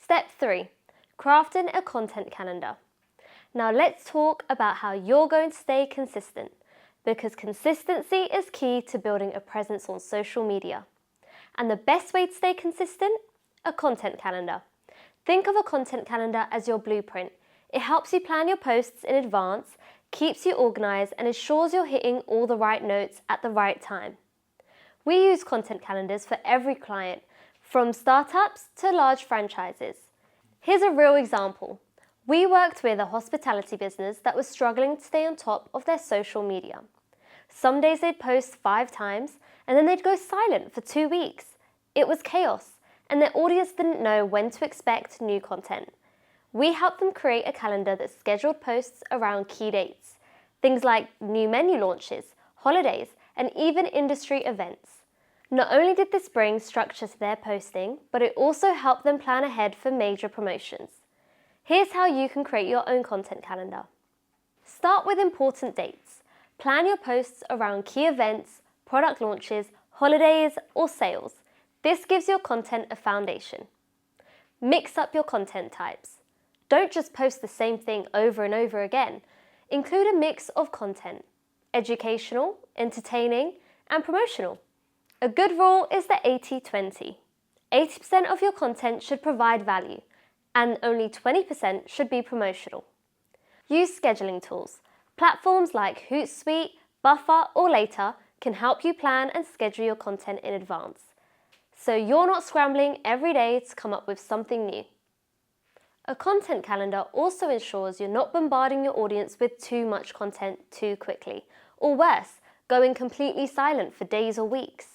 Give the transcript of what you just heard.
Step 3. Crafting a content calendar. Now let's talk about how you're going to stay consistent, because consistency is key to building a presence on social media. And the best way to stay consistent? A content calendar. Think of a content calendar as your blueprint. It helps you plan your posts in advance, keeps you organized, and ensures you're hitting all the right notes at the right time. We use content calendars for every client, from startups to large franchises. Here's a real example. We worked with a hospitality business that was struggling to stay on top of their social media. Some days they'd post 5 times, and then they'd go silent for 2 weeks. It was chaos, and their audience didn't know when to expect new content. We helped them create a calendar that scheduled posts around key dates, things like new menu launches, holidays, and even industry events. Not only did this bring structure to their posting, but it also helped them plan ahead for major promotions. Here's how you can create your own content calendar. Start with important dates. Plan your posts around key events, product launches, holidays, or sales. This gives your content a foundation. Mix up your content types. Don't just post the same thing over and over again. Include a mix of content: educational, entertaining, and promotional. A good rule is the 80-20. 80% of your content should provide value, and only 20% should be promotional. Use scheduling tools. Platforms like Hootsuite, Buffer, or Later can help you plan and schedule your content in advance, so you're not scrambling every day to come up with something new. A content calendar also ensures you're not bombarding your audience with too much content too quickly, or worse, going completely silent for days or weeks.